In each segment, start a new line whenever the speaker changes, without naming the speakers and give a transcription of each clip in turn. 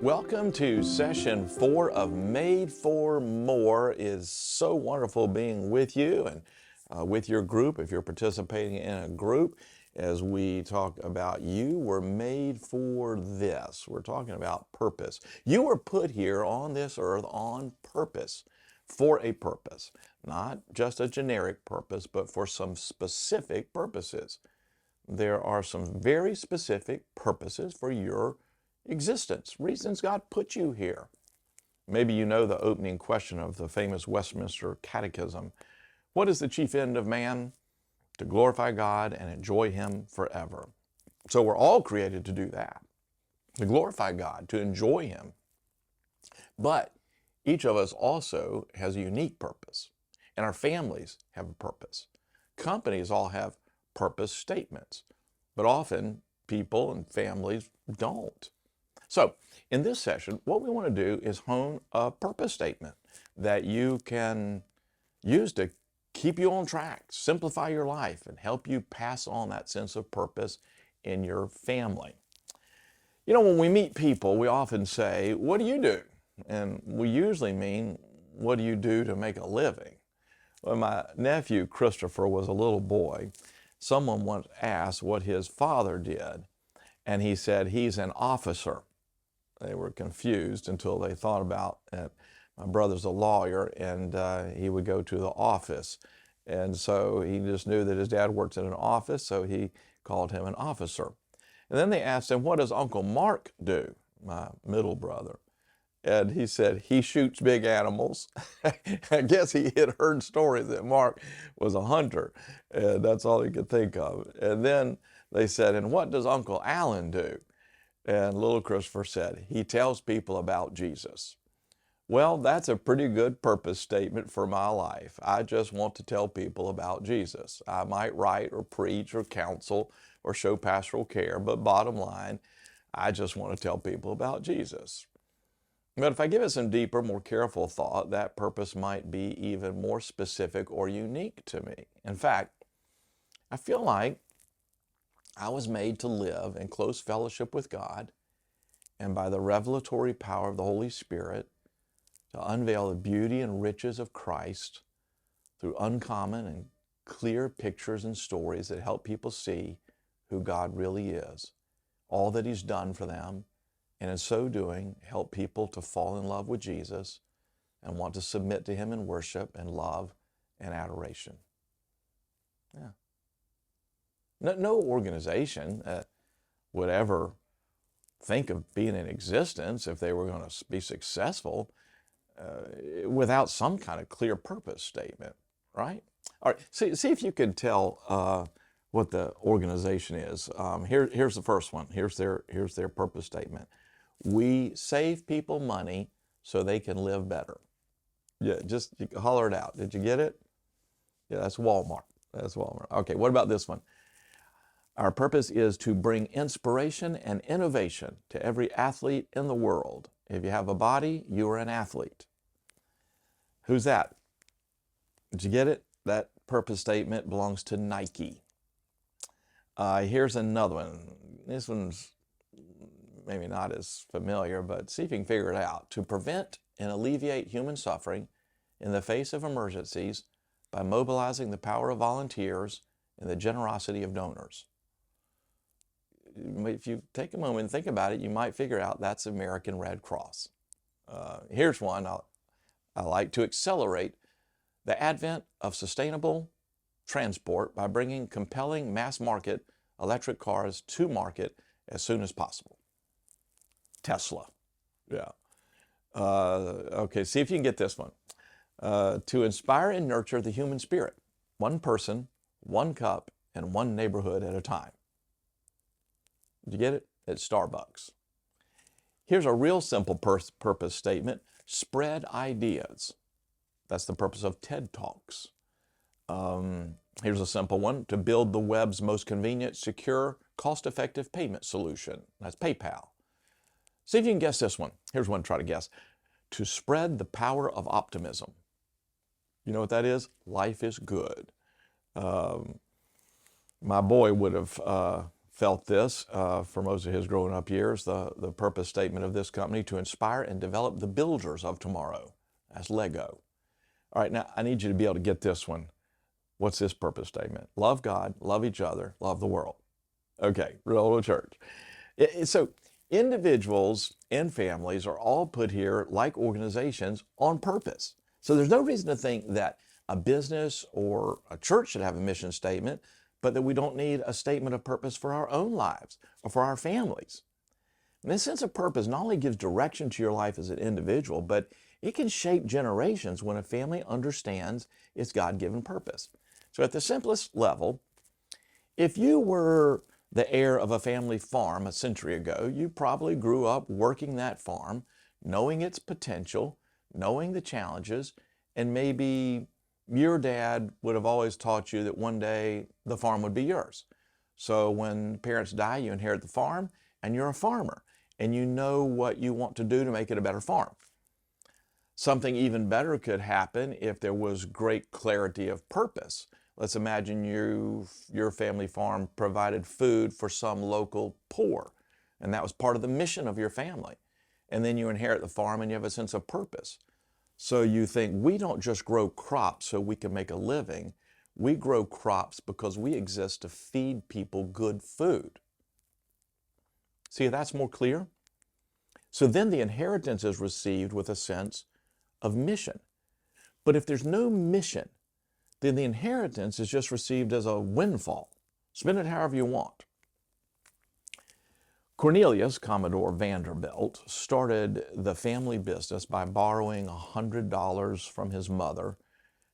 Welcome to session 4 of Made for More. It is so wonderful being with you and with your group. If you're participating in a group, as we talk about you were made for this. We're talking about purpose. You were put here on this earth on purpose, for a purpose, not just a generic purpose, but for some specific purposes. There are some very specific purposes for your existence, reasons God put you here. Maybe you know the opening question of the famous Westminster Catechism. What is the chief end of man? To glorify God and enjoy Him forever. So we're all created to do that, to glorify God, to enjoy Him. But each of us also has a unique purpose, and our families have a purpose. Companies all have purpose statements, but often people and families don't. So in this session, what we want to do is hone a purpose statement that you can use to keep you on track, simplify your life, and help you pass on that sense of purpose in your family. You know, when we meet people, we often say, "What do you do?" And we usually mean, "What do you do to make a living?" When my nephew Christopher was a little boy, someone once asked what his father did, and he said, "He's an officer." They were confused until they thought about it. My brother's a lawyer, and he would go to the office. And so he just knew that his dad worked in an office, so he called him an officer. And then they asked him, "What does Uncle Mark do?" My middle brother. And he said, "He shoots big animals." I guess he had heard stories that Mark was a hunter, and that's all he could think of. And then they said, "And what does Uncle Alan do?" And little Christopher said, "He tells people about Jesus." Well, that's a pretty good purpose statement for my life. I just want to tell people about Jesus. I might write or preach or counsel or show pastoral care, but bottom line, I just want to tell people about Jesus. But if I give it some deeper, more careful thought, that purpose might be even more specific or unique to me. In fact, I feel like I was made to live in close fellowship with God, and by the revelatory power of the Holy Spirit, to unveil the beauty and riches of Christ through uncommon and clear pictures and stories that help people see who God really is, all that He's done for them, and in so doing, help people to fall in love with Jesus and want to submit to Him in worship and love and adoration. Yeah. No organization would ever think of being in existence if they were going to be successful without some kind of clear purpose statement, right? All right, see if you can tell what the organization is. Here's the first one. Here's their purpose statement. We save people money so they can live better. Yeah, just holler it out. Did you get it? Yeah, that's Walmart. That's Walmart. Okay, what about this one? Our purpose is to bring inspiration and innovation to every athlete in the world. If you have a body, you are an athlete. Who's that? Did you get it? That purpose statement belongs to Nike. Here's another one. This one's maybe not as familiar, but see if you can figure it out. To prevent and alleviate human suffering in the face of emergencies by mobilizing the power of volunteers and the generosity of donors. If you take a moment and think about it, you might figure out that's American Red Cross. Here's one. I like to accelerate the advent of sustainable transport by bringing compelling mass market electric cars to market as soon as possible. Tesla. Yeah. Okay, see if you can get this one. To inspire and nurture the human spirit, one person, one cup, and one neighborhood at a time. Did you get it? It's Starbucks. Here's a real simple purpose statement. Spread ideas. That's the purpose of TED Talks. Here's a simple one. To build the web's most convenient, secure, cost-effective payment solution. That's PayPal. See if you can guess this one. Here's one to try to guess. To spread the power of optimism. You know what that is? Life is good. My boy would have felt this for most of his growing up years, the purpose statement of this company: to inspire and develop the builders of tomorrow. That's Lego. All right, now I need you to be able to get this one. What's this purpose statement? Love God, love each other, love the world. Okay, Real Church. So individuals and families are all put here, like organizations, on purpose. So there's no reason to think that a business or a church should have a mission statement, but that we don't need a statement of purpose for our own lives or for our families. And this sense of purpose not only gives direction to your life as an individual, but it can shape generations when a family understands its God-given purpose. So at the simplest level, if you were the heir of a family farm a century ago, you probably grew up working that farm, knowing its potential, knowing the challenges, and maybe your dad would have always taught you that one day the farm would be yours. So when parents die, you inherit the farm, and you're a farmer, and you know what you want to do to make it a better farm. Something even better could happen if there was great clarity of purpose. Let's imagine your family farm provided food for some local poor, and that was part of the mission of your family. And then you inherit the farm and you have a sense of purpose. So you think, we don't just grow crops so we can make a living. We grow crops because we exist to feed people good food. See, that's more clear? So then the inheritance is received with a sense of mission. But if there's no mission, then the inheritance is just received as a windfall. Spend it however you want. Cornelius Commodore Vanderbilt started the family business by borrowing $100 from his mother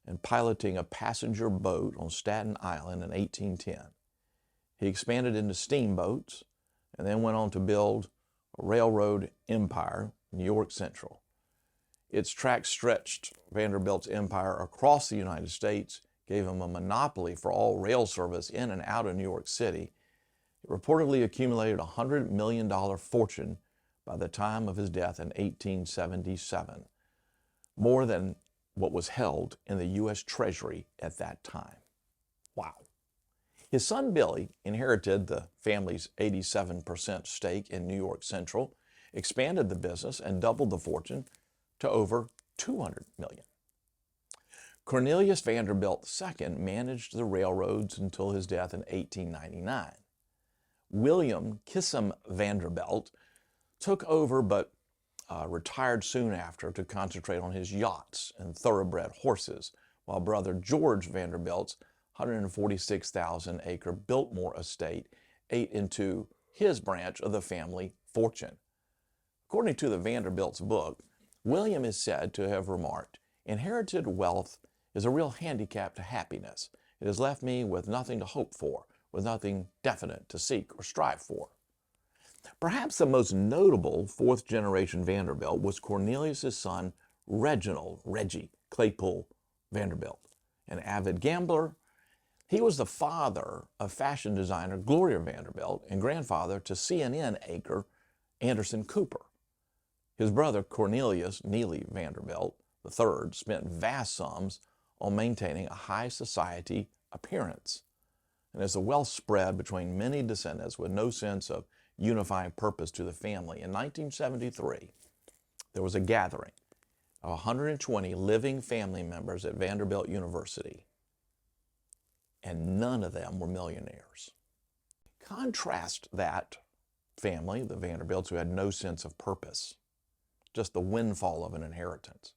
and piloting a passenger boat on Staten Island in 1810. He expanded into steamboats and then went on to build a railroad empire, New York Central. Its tracks stretched Vanderbilt's empire across the United States, gave him a monopoly for all rail service in and out of New York City. It reportedly accumulated a $100 million fortune by the time of his death in 1877, more than what was held in the U.S. Treasury at that time. Wow. His son Billy inherited the family's 87% stake in New York Central, expanded the business, and doubled the fortune to over $200 million. Cornelius Vanderbilt II managed the railroads until his death in 1899. William Kissam Vanderbilt took over but retired soon after to concentrate on his yachts and thoroughbred horses, while brother George Vanderbilt's 146,000-acre Biltmore estate ate into his branch of the family fortune. According to the Vanderbilt's book, William is said to have remarked, "Inherited wealth is a real handicap to happiness. It has left me with nothing to hope for, with nothing definite to seek or strive for." Perhaps the most notable fourth-generation Vanderbilt was Cornelius' son, Reggie Claypool Vanderbilt, an avid gambler. He was the father of fashion designer Gloria Vanderbilt and grandfather to CNN anchor Anderson Cooper. His brother Cornelius Neely Vanderbilt III spent vast sums on maintaining a high society appearance. And as the wealth spread between many descendants with no sense of unifying purpose to the family, in 1973, there was a gathering of 120 living family members at Vanderbilt University, and none of them were millionaires. Contrast that family, the Vanderbilts, who had no sense of purpose, just the windfall of an inheritance.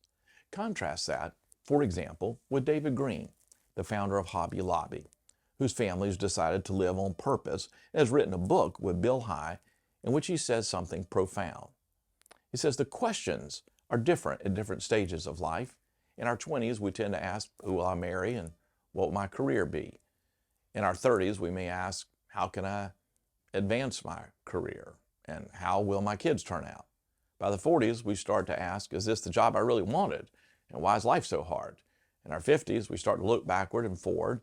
Contrast that, for example, with David Green, the founder of Hobby Lobby, whose family has decided to live on purpose and has written a book with Bill High in which he says something profound. He says the questions are different at different stages of life. In our 20s, we tend to ask, who will I marry and what will my career be? In our 30s, we may ask, how can I advance my career? And how will my kids turn out? By the 40s, we start to ask, is this the job I really wanted? And why is life so hard? In our 50s, we start to look backward and forward.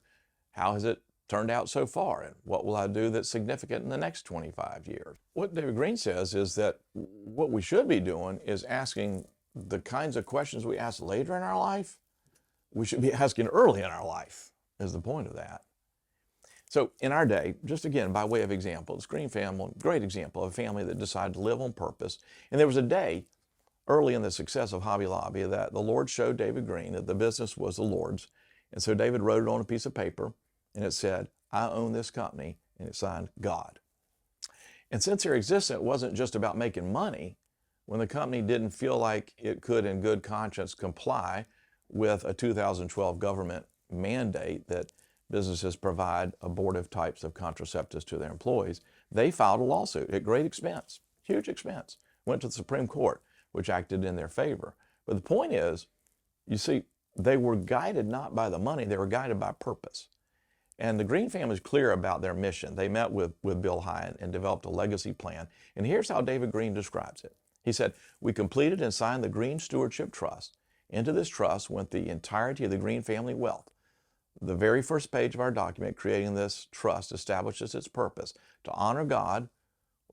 How has it turned out so far? And what will I do that's significant in the next 25 years? What David Green says is that what we should be doing is asking the kinds of questions we ask later in our life, we should be asking early in our life, is the point of that. So in our day, just again, by way of example, this Green family, great example of a family that decided to live on purpose. And there was a day early in the success of Hobby Lobby that the Lord showed David Green that the business was the Lord's. And so David wrote it on a piece of paper and it said, I own this company, and it signed God. And since their existence wasn't just about making money, when the company didn't feel like it could in good conscience comply with a 2012 government mandate that businesses provide abortive types of contraceptives to their employees, they filed a lawsuit at great expense, huge expense, went to the Supreme Court, which acted in their favor. But the point is, you see, they were guided not by the money, they were guided by purpose. And the Green family is clear about their mission. They met with Bill Hine and developed a legacy plan. And here's how David Green describes it. He said, we completed and signed the Green Stewardship Trust. Into this trust went the entirety of the Green family wealth. The very first page of our document creating this trust establishes its purpose: to honor God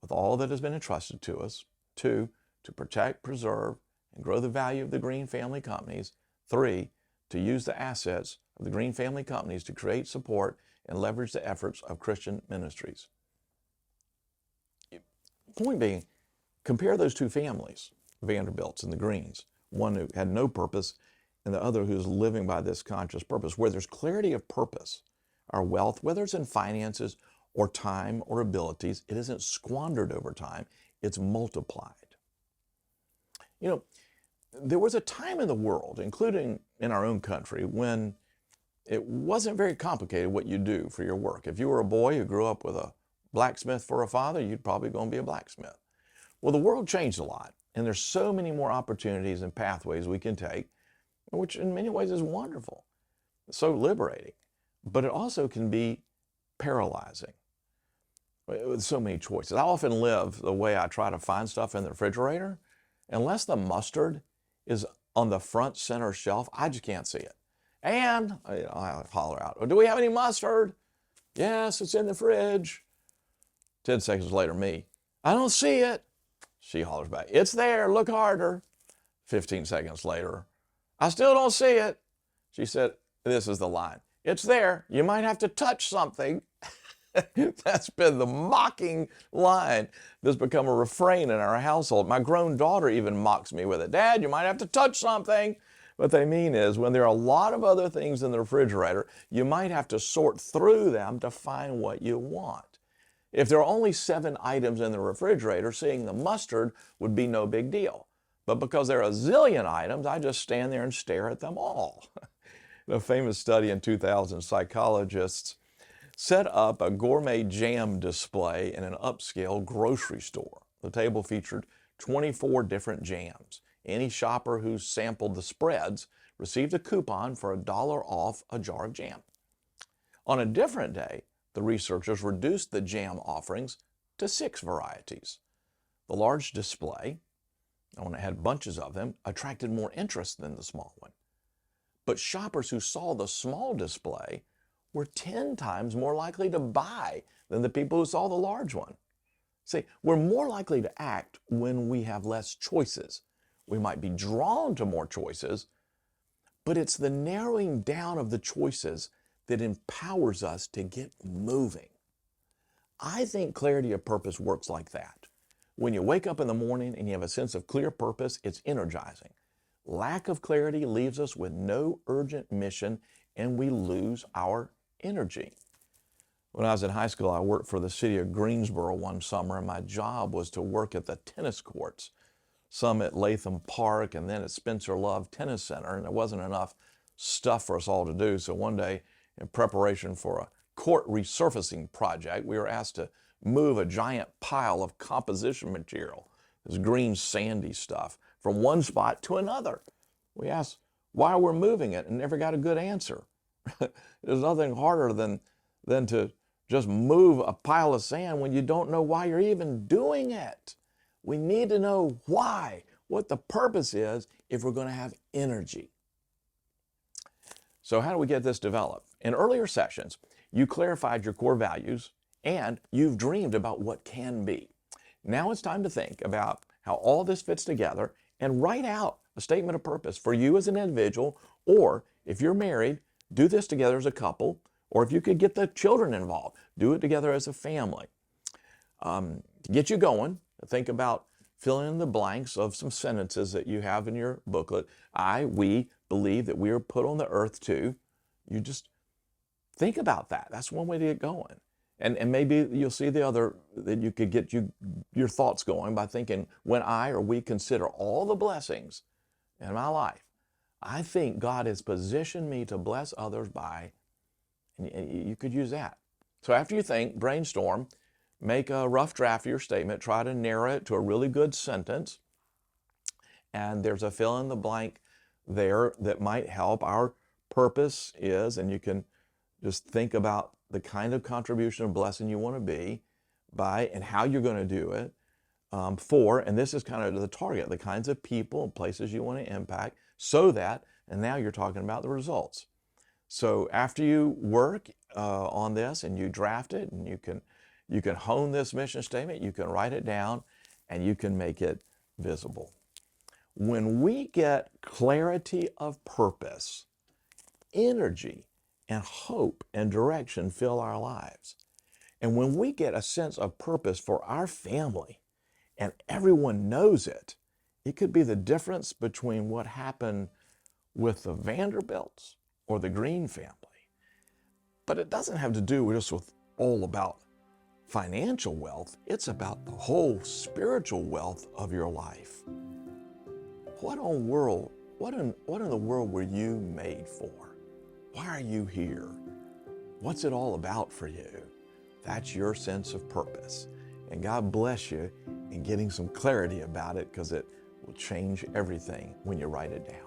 with all that has been entrusted to us. 2, to protect, preserve, and grow the value of the Green family companies. 3, to use the assets of the Green family companies to create, support, and leverage the efforts of Christian ministries. Point being, compare those two families, Vanderbilts and the Greens, one who had no purpose and the other who's living by this conscious purpose. Where there's clarity of purpose, our wealth, whether it's in finances or time or abilities, it isn't squandered over time, it's multiplied. You know, there was a time in the world, including in our own country, when it wasn't very complicated what you do for your work. If you were a boy who grew up with a blacksmith for a father, you'd probably go and be a blacksmith. Well, the world changed a lot, and there's so many more opportunities and pathways we can take, which in many ways is wonderful, so liberating. But it also can be paralyzing with so many choices. I often live the way I try to find stuff in the refrigerator. Unless the mustard is on the front center shelf, I just can't see it. And I holler out, do we have any mustard? Yes, it's in the fridge. 10 seconds later, me, I don't see it. She hollers back, it's there, look harder. 15 seconds later, I still don't see it. She said, this is the line, it's there, you might have to touch something. That's been the mocking line that's become a refrain in our household. My grown daughter even mocks me with it. Dad, you might have to touch something. What they mean is when there are a lot of other things in the refrigerator, you might have to sort through them to find what you want. If there are only 7 items in the refrigerator, seeing the mustard would be no big deal. But because there are a zillion items, I just stand there and stare at them all. In a famous study in 2000, psychologists set up a gourmet jam display in an upscale grocery store. The table featured 24 different jams. Any shopper who sampled the spreads received a coupon for $1 off a jar of jam. On a different day, the researchers reduced the jam offerings to 6 varieties. The large display, when it had bunches of them, attracted more interest than the small one. But shoppers who saw the small display were 10 times more likely to buy than the people who saw the large one. See, we're more likely to act when we have less choices. We might be drawn to more choices, but it's the narrowing down of the choices that empowers us to get moving. I think clarity of purpose works like that. When you wake up in the morning and you have a sense of clear purpose, it's energizing. Lack of clarity leaves us with no urgent mission and we lose our energy. When I was in high school, I worked for the city of Greensboro one summer, and my job was to work at the tennis courts, some at Latham Park and then at Spencer Love Tennis Center, and there wasn't enough stuff for us all to do. So one day, in preparation for a court resurfacing project, we were asked to move a giant pile of composition material, this green sandy stuff, from one spot to another. We asked why we're moving it and never got a good answer. There's nothing harder than to just move a pile of sand when you don't know why you're even doing it. We need to know why, what the purpose is if we're going to have energy. So how do we get this developed? In earlier sessions, you clarified your core values and you've dreamed about what can be. Now it's time to think about how all this fits together and write out a statement of purpose for you as an individual, or if you're married, do this together as a couple, Or if you could get the children involved, do it together as a family. To get you going, think about filling in the blanks of some sentences that you have in your booklet. We believe that we are put on the earth too. You just think about that. That's one way to get going. And maybe you'll see the other, that you could get your thoughts going by thinking, when we consider all the blessings in my life, I think God has positioned me to bless others by, and you could use that. So after you think, brainstorm, make a rough draft of your statement, try to narrow it to a really good sentence, and there's a fill in the blank there that might help. Our purpose is, and you can just think about the kind of contribution or blessing you want to be by, and how you're going to do it, for, and this is kind of the target, the kinds of people and places you want to impact, so that, and now you're talking about the results. So after you work on this and you draft it, and you can hone this mission statement, you can write it down, and you can make it visible. When we get clarity of purpose, energy and hope and direction fill our lives. And when we get a sense of purpose for our family and everyone knows it, it could be the difference between what happened with the Vanderbilts or the Green family. But it doesn't have to do just with all about financial wealth. It's about the whole spiritual wealth of your life. What in the world were you made for? Why are you here? What's it all about for you? That's your sense of purpose. And God bless you in getting some clarity about it, because it will change everything when you write it down.